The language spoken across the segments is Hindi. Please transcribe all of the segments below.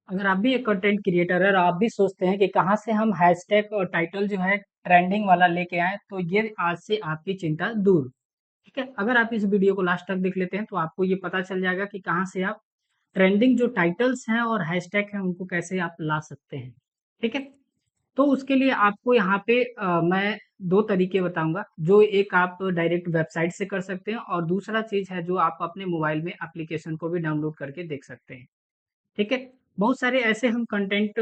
अगर आप भी एक कंटेंट क्रिएटर है और आप भी सोचते हैं कि कहाँ से हम हैशटैग और टाइटल जो है ट्रेंडिंग वाला लेके आए, तो ये आज से आपकी चिंता दूर। ठीक है, अगर आप इस वीडियो को लास्ट तक देख लेते हैं तो आपको ये पता चल जाएगा कि कहाँ से आप ट्रेंडिंग जो टाइटल्स हैं और हैशटैग हैं उनको कैसे आप ला सकते हैं। ठीक है, तो उसके लिए आपको यहाँ पे मैं दो तरीके बताऊंगा। जो एक आप डायरेक्ट वेबसाइट से कर सकते हैं और दूसरा चीज है जो आप अपने मोबाइल में एप्लीकेशन को भी डाउनलोड करके देख सकते हैं। ठीक है, बहुत सारे ऐसे हम कंटेंट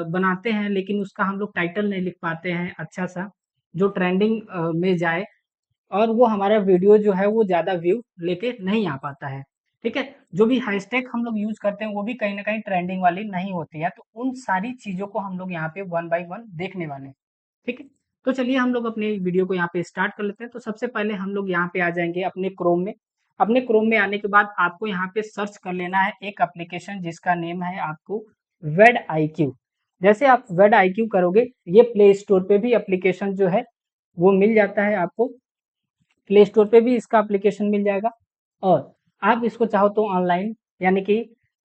बनाते हैं लेकिन उसका हम लोग टाइटल नहीं लिख पाते हैं अच्छा सा जो ट्रेंडिंग में जाए, और वो हमारा वीडियो जो है वो ज़्यादा व्यू लेके नहीं आ पाता है। ठीक है, जो भी हैशटैग हम लोग यूज़ करते हैं वो भी कहीं न कहीं ट्रेंडिंग वाली नहीं होती है, तो उन सारी चीज़ों को हम लोग यहाँ पे वन बाय वन देखने वाले हैं। ठीक है, तो चलिए हम लोग अपने वीडियो को यहाँ पे स्टार्ट कर लेते हैं। तो सबसे पहले हम लोग यहाँ पे आ जाएँगे अपने क्रोम में। अपने क्रोम में आने के बाद आपको यहाँ पे सर्च कर लेना है एक एप्लीकेशन जिसका नेम है आपको वेड आईक्यू। जैसे आप वेड आईक्यू करोगे, ये प्ले स्टोर पे भी एप्लीकेशन जो है वो मिल जाता है आपको। प्ले स्टोर पे भी इसका एप्लीकेशन मिल जाएगा और आप इसको चाहो तो ऑनलाइन यानी कि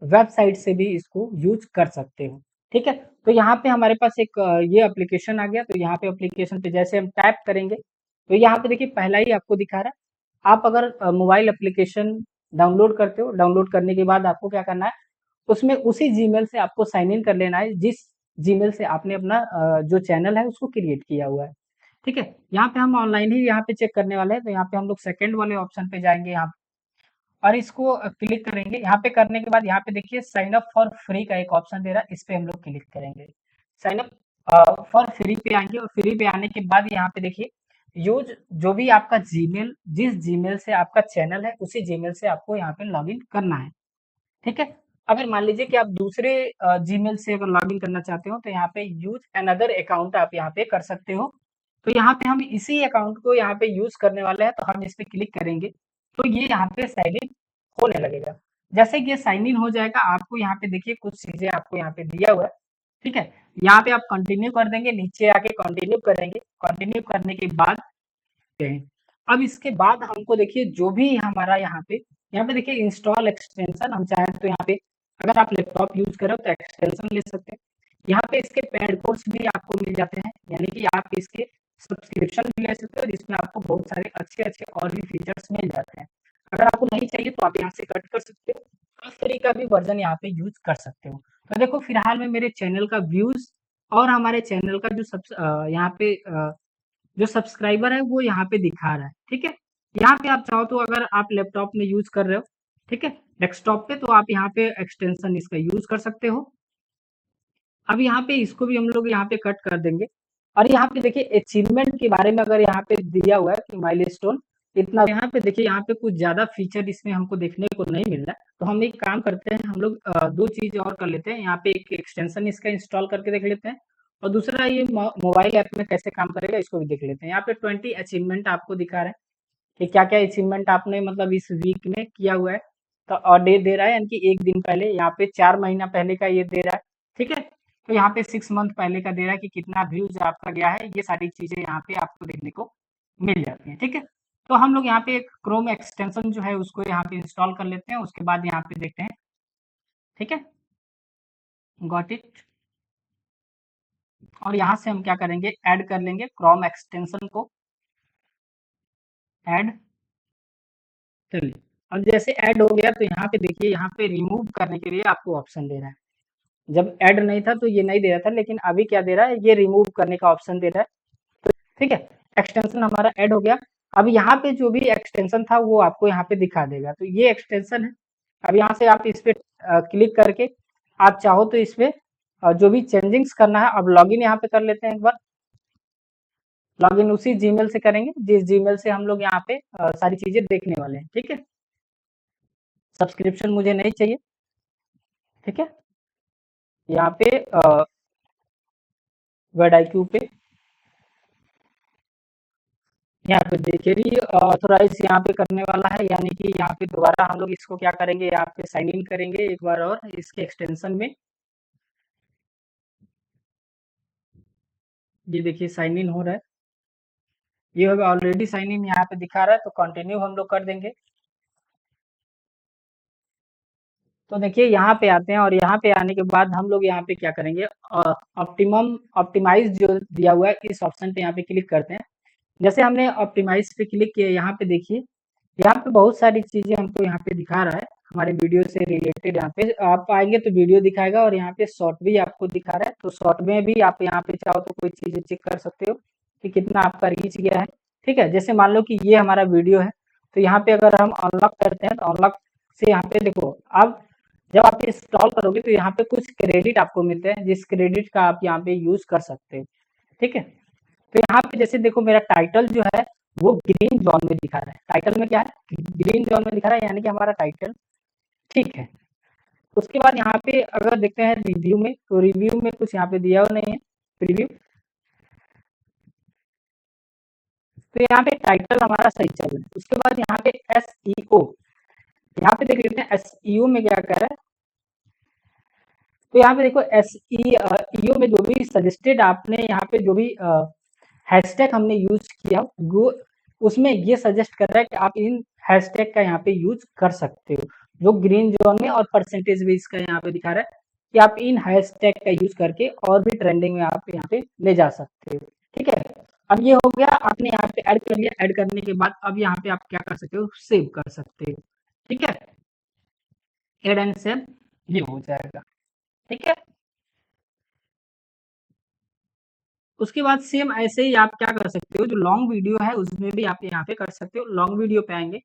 वेबसाइट से भी इसको यूज कर सकते हो। ठीक है, तो यहाँ पे हमारे पास एक ये एप्लीकेशन आ गया। तो यहाँ पे एप्लीकेशन पे जैसे हम टैप करेंगे तो यहाँ पे देखिए पहला ही आपको दिखा रहा है। आप अगर मोबाइल एप्लीकेशन डाउनलोड करते हो, डाउनलोड करने के बाद आपको क्या करना है, उसमें उसी जीमेल से आपको साइन इन कर लेना है जिस जीमेल से आपने अपना जो चैनल है उसको क्रिएट किया हुआ है। ठीक है, यहाँ पे हम ऑनलाइन ही यहाँ पे चेक करने वाले हैं। तो यहाँ पे हम लोग सेकंड वाले ऑप्शन पे जाएंगे यहाँ और इसको क्लिक करेंगे। यहाँ पे करने के बाद यहाँ पे देखिए साइन अप फॉर फ्री का एक ऑप्शन दे रहा है, इस पे हम लोग क्लिक करेंगे। साइन अप फॉर फ्री पे आएंगे और फ्री पे आने के बाद यहाँ पे देखिए यूज जो भी आपका जीमेल, जिस जीमेल से आपका चैनल है उसी जीमेल से आपको यहाँ पे लॉगिन करना है। ठीक है, अगर मान लीजिए कि आप दूसरे जीमेल से अगर लॉगिन करना चाहते हो तो यहाँ पे यूज अनदर अकाउंट आप यहाँ पे कर सकते हो। तो यहाँ पे हम इसी अकाउंट को यहाँ पे यूज करने वाले हैं, तो हम इस पे क्लिक करेंगे तो ये यहाँ पे साइन इन होने लगेगा। जैसे कि ये साइन इन हो जाएगा आपको यहाँ पे देखिए कुछ चीजें आपको यहाँ पे दिया हुआ है। ठीक है, यहाँ पे आप कंटिन्यू कर देंगे, नीचे आके कंटिन्यू करेंगे। कंटिन्यू करने के बाद हैं। अब इसके बाद हमको देखिए जो भी हमारा यहाँ पे देखिए इंस्टॉल एक्सटेंशन, हम चाहें तो यहाँ पे अगर आप लैपटॉप यूज करो तो एक्सटेंशन ले सकते हैं। यहाँ पे इसके पेड कोर्स भी आपको मिल जाते हैं, यानी कि आप इसके सब्सक्रिप्शन भी ले सकते हो जिसमें आपको बहुत सारे अच्छे अच्छे और भी फीचर्स मिल जाते हैं। अगर आपको नहीं चाहिए तो आप यहाँ से कट कर सकते हो, आप फ्री का भी वर्जन यहाँ पे यूज कर सकते हो। तो देखो फिलहाल में मेरे चैनल का व्यूज और हमारे चैनल का जो यहाँ पे जो सब्सक्राइबर है वो यहाँ पे दिखा रहा है। ठीक है, यहाँ पे आप चाहो तो अगर आप लैपटॉप में यूज कर रहे हो, ठीक है, डेस्कटॉप पे, तो आप यहाँ पे एक्सटेंशन इसका यूज कर सकते हो। अब यहाँ पे इसको भी हम लोग यहाँ पे कट कर देंगे और यहाँ पे देखिए अचीवमेंट के बारे में अगर यहाँ पे दिया हुआ है कि माइलस्टोन इतना, यहाँ पे देखिए यहाँ पे कुछ ज्यादा फीचर इसमें हमको देखने को नहीं मिल रहा है। तो हम एक काम करते हैं, हम लोग दो चीज और कर लेते हैं। यहाँ पे एक एक्सटेंशन इसका इंस्टॉल करके देख लेते हैं और दूसरा ये मोबाइल ऐप में कैसे काम करेगा इसको भी देख लेते हैं। यहाँ पे 20 अचीवमेंट आपको दिखा रहा है कि क्या क्या अचीवमेंट आपने मतलब इस वीक में किया हुआ है। तो और डे दे रहा है यानी कि एक दिन पहले, यहाँ पे 4 महीना पहले का ये दे रहा है। ठीक है, तो यहाँ पे 6 मंथ पहले का दे रहा है कि कितना व्यूज आपका गया है। ये सारी चीजें यहाँ पे आपको देखने को मिल जाती है। ठीक है, तो हम लोग यहाँ पे एक क्रोम एक्सटेंशन जो है उसको यहाँ पे इंस्टॉल कर लेते हैं, उसके बाद यहाँ पे देखते हैं। ठीक है, गॉट इट। और यहाँ से हम क्या करेंगे, ऐड कर लेंगे क्रोम एक्सटेंशन को, ऐड। चलिए, अब जैसे ऐड हो गया तो यहाँ पे देखिए यहाँ पे रिमूव करने के लिए आपको ऑप्शन दे रहा है। जब ऐड नहीं था तो ये नहीं दे रहा था, लेकिन अभी क्या दे रहा है, ये रिमूव करने का ऑप्शन दे रहा है। ठीक है, एक्सटेंशन हमारा ऐड हो गया। अब यहाँ पे जो भी एक्सटेंशन था वो आपको यहाँ पे दिखा देगा। तो ये एक्सटेंशन है। अब यहाँ से आप इस पे क्लिक करके आप चाहो तो इस पे जो भी चेंजिंग्स करना है, अब लॉगिन यहाँ पे कर लेते हैं एक बार। लॉगिन उसी जीमेल से करेंगे जिस जीमेल से हम लोग यहाँ पे सारी चीजें देखने वाले हैं। ठीक है, सब्सक्रिप्शन मुझे नहीं चाहिए। ठीक है, यहाँ पे वेड आईक्यू पे यहाँ पे देखिए री ऑथोराइज यहाँ पे करने वाला है, यानी कि यहाँ पे दोबारा हम लोग इसको क्या करेंगे, यहाँ पे साइन इन करेंगे एक बार और इसके एक्सटेंशन में। ये देखिए साइन इन हो रहा है, ये ऑलरेडी साइन इन यहाँ पे दिखा रहा है। तो कंटिन्यू हम लोग कर देंगे। तो देखिए यहाँ पे आते हैं और यहाँ पे आने के बाद हम लोग यहाँ पे क्या करेंगे, ऑप्टिमाइज जो दिया हुआ है इस ऑप्शन पे यहाँ पे क्लिक करते हैं। जैसे हमने ऑप्टिमाइज पे क्लिक किया, यहाँ पे देखिए यहाँ पे बहुत सारी चीजें हमको यहाँ पे दिखा रहा है हमारे वीडियो से रिलेटेड। यहाँ पे आप आएंगे तो वीडियो दिखाएगा और यहाँ पे शॉर्ट भी आपको दिखा रहा है। तो शॉर्ट में भी आप यहाँ पे चाहो तो कोई चीजें चेक कर सकते हो कि कितना आपका रीच गया है। ठीक है, जैसे मान लो कि ये हमारा वीडियो है, तो यहाँ पे अगर हम अनलॉक करते हैं तो अनलॉक से यहाँ पे देखो, अब जब आप इंस्टॉल करोगे तो यहाँ पे कुछ क्रेडिट आपको मिलते हैं, जिस क्रेडिट का आप यहाँ पे यूज कर सकते हो। ठीक है, तो यहाँ पे जैसे देखो मेरा टाइटल जो है वो ग्रीन जोन में दिखा रहा है। टाइटल में क्या है, ग्रीन जोन में दिखा रहा है, यानी कि हमारा टाइटल ठीक है। उसके बाद यहाँ पे अगर देखते हैं रिव्यू में, तो रिव्यू में कुछ यहाँ पे दिया हुआ नहीं है रिव्यू। तो यहाँ पे टाइटल हमारा सही चल रहा है। उसके बाद यहाँ पे SEO, यहाँ पे देख लेते हैं SEO में क्या कर रहा है। तो यहाँ पे देखो SEO में जो भी सजेस्टेड आपने यहाँ पे जो भी हैशटैग हमने यूज किया वो उसमें ये सजेस्ट कर रहा है कि आप इन हैशटैग का यहाँ पे यूज कर सकते हो, जो ग्रीन जोन में, और परसेंटेज भी इसका यहाँ पे दिखा रहा है कि आप इन हैशटैग का यूज करके और भी ट्रेंडिंग में आप यहाँ पे ले जा सकते हो। ठीक है, अब ये हो गया, आपने यहाँ पे ऐड कर लिया। ऐड करने के बाद अब यहाँ पे आप क्या कर सकते हो, सेव कर सकते हो। ठीक है, एड एंड सेव ये हो जाएगा। ठीक है, उसके बाद सेम ऐसे ही आप क्या कर सकते हो, जो लॉन्ग वीडियो है उसमें भी आप यहाँ पे कर सकते हो। लॉन्ग वीडियो पे आएंगे,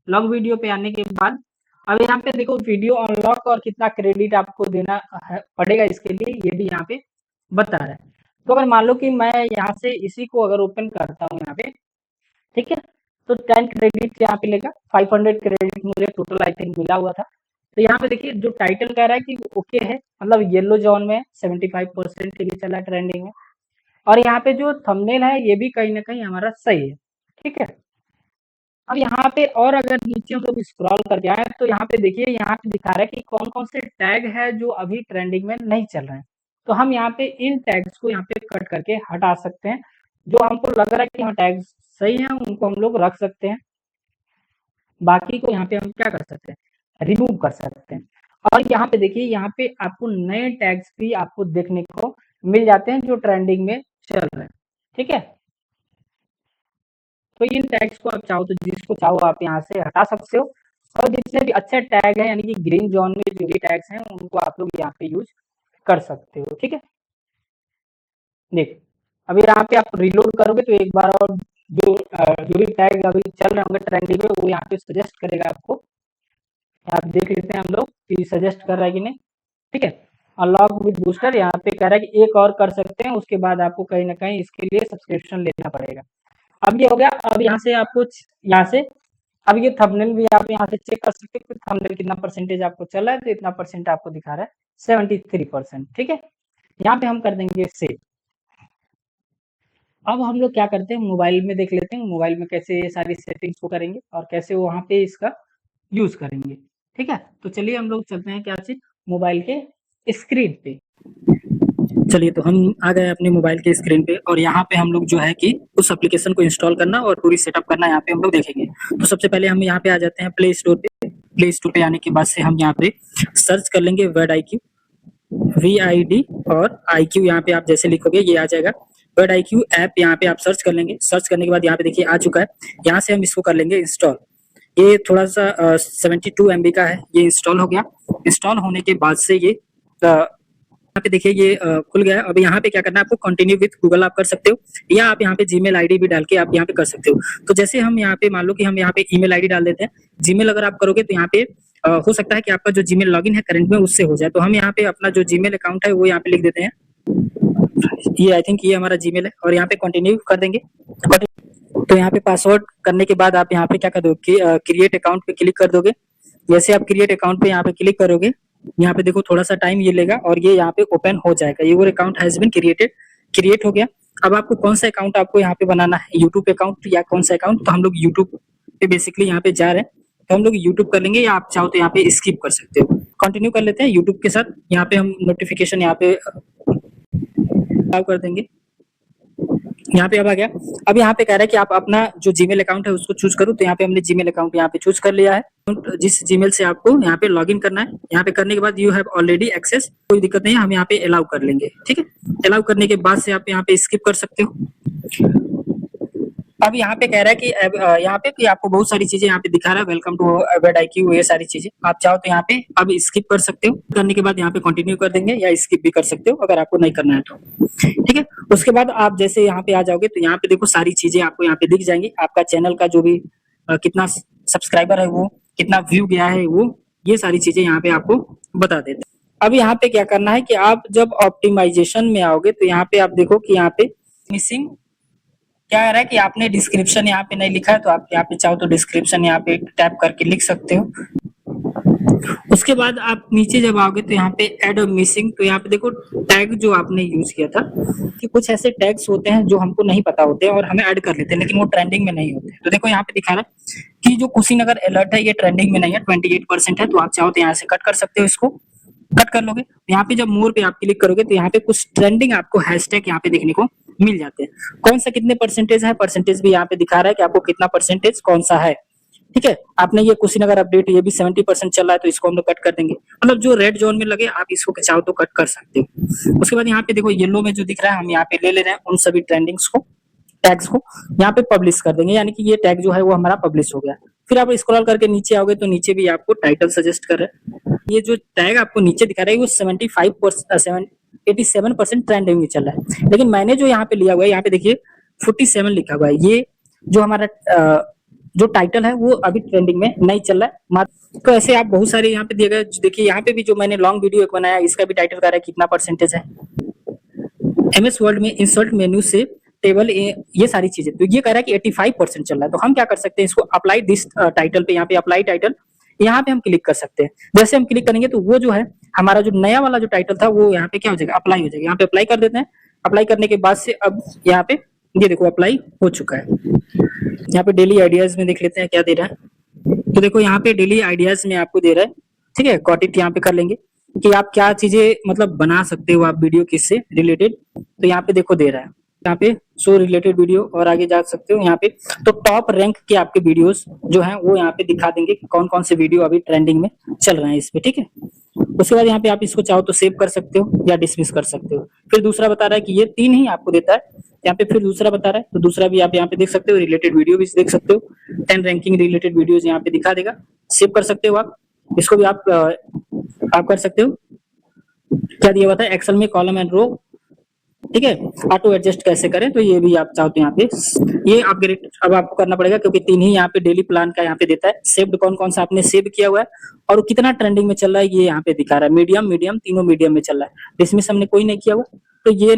लॉन्ग वीडियो पे आने के बाद अब यहाँ पे देखो वीडियो अनलॉक और कितना क्रेडिट आपको देना पड़ेगा इसके लिए, ये भी यहाँ पे बता रहा है। तो अगर मान लो कि मैं यहाँ से इसी को अगर ओपन करता हूँ यहाँ पे, ठीक है, तो 10 क्रेडिट यहाँ पे लेगा। 500 क्रेडिट मुझे टोटल आई थिंक मिला हुआ था। तो यहाँ पे देखिए जो टाइटल कह रहा है कि ओके है, मतलब येलो जोन में 75% के लिए चला ट्रेंडिंग में, और यहाँ पे जो थंबनेल है ये भी कहीं ना कहीं हमारा सही है। ठीक है, अब यहाँ पे और अगर नीचे हम लोग स्क्रॉल करके आए तो यहाँ पे देखिए, यहाँ पे दिखा रहा है कि कौन कौन से टैग है जो अभी ट्रेंडिंग में नहीं चल रहे हैं। तो हम यहाँ पे इन टैग्स को यहाँ पे कट करके हटा सकते हैं। जो हमको लग रहा है कि हाँ टैग्स सही है उनको हम लोग रख सकते हैं, बाकी को यहाँ पे हम क्या कर सकते हैं, रिमूव कर सकते हैं। और यहाँ पे देखिए, यहाँ पे आपको नए टैग्स भी आपको देखने को मिल जाते हैं जो ट्रेंडिंग में चल रहे हैं। ठीक है, तो इन टैग्स को आप चाहो तो जिसको चाहो आप यहाँ से हटा सकते हो, और जितने भी अच्छे टैग हैं यानी कि ग्रीन जोन में जो भी टैग्स हैं उनको आप लोग यहाँ पे यूज कर सकते हो। ठीक है, देख अभी यहाँ पे आप रिलोड करोगे तो एक बार और जो भी टैग अभी चल रहे होंगे ट्रेंडिंग में वो यहाँ पे सजेस्ट करेगा आपको। आप देख लेते हैं हम लोग कि सजेस्ट कर रहा है कि नहीं। ठीक है, अनलॉक विद बूस्टर यहाँ पे कह रहा है कि एक और कर सकते हैं, उसके बाद आपको कहीं ना कहीं इसके लिए सब्सक्रिप्शन लेना पड़ेगा। अब ये हो गया। अब यहाँ से आपको यहाँ से अब ये थंबनेल भी आप यहाँ से चेक कर सकते हो कि थंबनेल कितना परसेंटेज आपको चला है। तो इतना परसेंट आपको दिखा रहा है 73%। ठीक है, यहाँ पे हम कर देंगे सेव। अब हम लोग क्या करते हैं, मोबाइल में देख लेते हैं मोबाइल में कैसे ये सारी सेटिंग्स को करेंगे और कैसे वहाँ पे इसका यूज करेंगे। ठीक है, तो चलिए हम लोग चलते हैं क्या चीज, मोबाइल के स्क्रीन पे। चलिए तो हम आ गए अपने मोबाइल के स्क्रीन पे, और यहाँ पे हम लोग जो है कि उस एप्लीकेशन को इंस्टॉल करना और पूरी सेटअप करना यहाँ पे हम लोग देखेंगे। तो सबसे पहले हम यहाँ पे आ जाते हैं प्ले स्टोर पे। प्ले स्टोर पे आने के बाद से हम यहाँ पे सर्च कर लेंगे वर्ड IQ, VID और IQ। यहाँ पे आप जैसे लिखोगे ये आ जाएगा। वर्ड IQ ऐप यहाँ पे आप सर्च कर लेंगे। सर्च करने के बाद यहाँ पे देखिए आ चुका है। यहाँ से हम इसको कर लेंगे इंस्टॉल। ये थोड़ा सा 72 MB का है। ये इंस्टॉल हो गया। इंस्टॉल होने के बाद से ये यहाँ पे देखिए ये खुल गया है। अब यहाँ पे क्या करना है आपको, कंटिन्यू विथ गूगल आप कर सकते हो, या आप यहाँ पे जीमेल आईडी भी डाल के आप यहाँ पे कर सकते हो। तो जैसे हम यहाँ पे मान लो कि हम यहाँ पे ईमेल आईडी डाल देते हैं। जीमेल अगर आप करोगे तो यहाँ पे हो सकता है कि आपका जो जीमेल लॉगिन है करंट में उससे हो जाए। तो हम यहाँ पे अपना जो जीमेल अकाउंट है वो यहाँ पे लिख देते हैं। ये आई थिंक ये हमारा जीमेल है, और यहाँ पे कंटिन्यू कर देंगे। तो यहाँ पे पासवर्ड करने के बाद आप यहाँ पे क्या कर दोगे, क्रिएट अकाउंट पे क्लिक कर दोगे। जैसे आप क्रिएट अकाउंट पे यहाँ पे क्लिक करोगे, यहाँ पे देखो थोड़ा सा टाइम ये लेगा और ये यहाँ पे ओपन हो जाएगा। Your account has been create हो गया। अब आपको कौन सा अकाउंट आपको यहाँ पे बनाना है, यूट्यूब अकाउंट या कौन सा अकाउंट। तो हम लोग यूट्यूब पे बेसिकली यहाँ पे जा रहे हैं, तो हम लोग यूट्यूब कर लेंगे, या आप चाहो तो यहाँ पे स्किप कर सकते हो। कंटिन्यू कर लेते हैं यूट्यूब के साथ। यहाँ पे हम नोटिफिकेशन यहाँ पे कर देंगे। यहाँ पे अब आ गया। अब यहाँ पे कह रहा है कि आप अपना जो जीमेल अकाउंट है उसको चूज करो, तो यहाँ पे हमने जीमेल अकाउंट यहाँ पे चूज कर लिया है। जिस जीमेल से आपको यहाँ पे लॉगिन करना है, यहाँ पे करने के बाद यू हैव ऑलरेडी एक्सेस, कोई दिक्कत नहीं है, हम यहाँ पे अलाउ कर लेंगे। ठीक है, अलाउ करने के बाद से आप यहाँ पे स्किप कर सकते हो। अब यहाँ पे कह रहा है कि यहाँ पे कि आपको बहुत सारी चीजें यहाँ पे दिखा रहा है, वेलकम टू वेबआईक्यू, ये सारी चीजें आप चाहो तो यहाँ पे अब स्किप कर सकते हो। करने के बाद यहाँ पे कंटिन्यू कर देंगे या स्किप भी कर सकते हो अगर आपको नहीं करना है तो। ठीक है, उसके बाद आप जैसे यहाँ पे आ जाओगे तो यहाँ पे देखो सारी चीजें आपको यहाँ पे दिख जाएंगी। आपका चैनल का जो भी कितना सब्सक्राइबर है वो, कितना व्यू गया है वो, ये सारी चीजें यहाँ पे आपको बता देते हैं। अब यहाँ पे क्या करना है कि आप जब ऑप्टिमाइजेशन में आओगे तो यहाँ पे आप देखो कि यहाँ पे मिसिंग क्या कह रहा है कि आपने डिस्क्रिप्शन यहाँ पे नहीं लिखा है, तो आप यहाँ पे चाहो तो डिस्क्रिप्शन यहाँ पे टैप करके लिख सकते हो। उसके बाद आप नीचे जब आओगे तो यहाँ पे ऐड मिसिंग, तो यहाँ पे देखो टैग जो आपने यूज किया था, कि कुछ ऐसे टैग्स होते हैं जो हमको नहीं पता होते हैं और हमें ऐड कर लेते हैं, लेकिन वो ट्रेंडिंग में नहीं होते। तो देखो यहाँ पे दिखा रहा है कि जो कुशीनगर अलर्ट है ये ट्रेंडिंग में नहीं है, 28% है, तो आप चाहो तो यहाँ से कट कर सकते हो, इसको कट कर लोगे। यहाँ पे जब मोर पे आप क्लिक करोगे तो यहाँ पे कुछ ट्रेंडिंग आपको हैशटैग यहाँ पे देखने को मिल जाते हैं। कौन सा कितने परसेंटेज है, परसेंटेज भी यहाँ पे दिखा रहा है कि आपको कितना परसेंटेज कौन सा है। ठीक है, आपने ये कुशीनगर अपडेट ये भी 70% चल रहा है, तो इसको हम लोग कट कर देंगे। मतलब जो रेड जोन में लगे आप इसको चाहो तो कट कर सकते हो। उसके बाद यहाँ पे देखो येलो में जो दिख रहा है, हम यहाँ पे ले रहे हैं उन सभी ट्रेंडिंग्स को, टैग्स को यहाँ पे पब्लिश कर देंगे, यानी कि ये टैग जो है वो हमारा पब्लिश हो गया। फिर आप स्क्रॉल करके नीचे आओगे तो नीचे भी आपको टाइटल सजेस्ट कर रहे हैं। ये जो टैग आपको नीचे दिखा रहा है वो 87% ट्रेंडिंग में चल रहा है, लेकिन मैंने जो यहाँ पे लिया हुआ है, यहाँ पे देखिए 47 लिखा हुआ है। ये जो हमारा जो टाइटल है वो अभी ट्रेंडिंग में नहीं चल रहा है। तो ऐसे आप बहुत सारे यहाँ पे दिए गए, देखिए यहाँ पे भी जो मैंने लॉन्ग वीडियो एक बनाया, इसका भी टाइटल कर रहा है कितना परसेंटेज है। एमएस वर्ड में इंसर्ट मेन्यू से टेबल, ये सारी चीजें, तो ये कह रहा है कि 85% चल रहा है। तो हम क्या कर सकते हैं, इसको अप्लाई दिस टाइटल पे, यहाँ पे अप्लाई टाइटल, यहाँ पे हम क्लिक कर सकते हैं। जैसे हम क्लिक करेंगे तो वो जो है हमारा जो नया वाला जो टाइटल था वो यहाँ पे क्या हो जाएगा, अप्लाई हो जाएगा। यहाँ पे अप्लाई कर देते हैं। अप्लाई करने के बाद से अब यहाँ पे ये देखो अप्लाई हो चुका है। यहाँ पे डेली आइडियाज में देख लेते हैं क्या दे रहा है। तो देखो यहाँ पे डेली आइडियाज में आपको दे रहा है, ठीक है, गॉट इट यहाँ पे कर लेंगे कि आप क्या चीजें मतलब बना सकते हो आप वीडियो किससे रिलेटेड। तो यहाँ पे देखो दे रहा है, यहाँ पे शो रिलेटेड वीडियो, और आगे जा सकते हो यहाँ पे। तो टॉप रैंक के आपके वीडियोस जो हैं वो यहाँ पे दिखा देंगे कि कौन कौन से वीडियो अभी ट्रेंडिंग में चल रहे हैं इस पे। ठीक है, उसके बाद यहाँ पे आप इसको चाहो तो सेव कर सकते हो या डिसमिस कर सकते हो। फिर दूसरा बता रहा है कि ये 3 ही आपको देता है, यहाँ पे फिर दूसरा बता रहा है, तो दूसरा भी आप यहाँ पे देख सकते हो, रिलेटेड वीडियो भी देख सकते हो। 10 रैंकिंग रिलेटेड वीडियोस यहाँ पे दिखा देगा, सेव कर सकते हो आप। इसको भी आप कर सकते हो। क्या दिया हुआ था, एक्सेल में कॉलम एंड रो, ठीक है, ऑटो एडजस्ट कैसे करें, तो ये भी आप चाहो तो यहाँ पे ये अपग्रेड अब आपको करना पड़ेगा, क्योंकि 3 ही यहाँ पे डेली प्लान का यहाँ पे देता है। सेव्ड कौन कौन सा आपने सेव किया हुआ है और वो कितना ट्रेंडिंग में चल रहा है ये यहाँ पे दिखा रहा है। मीडियम तीनों मीडियम में चल रहा है, डिसमिस हमने कोई नहीं किया हुआ, तो ये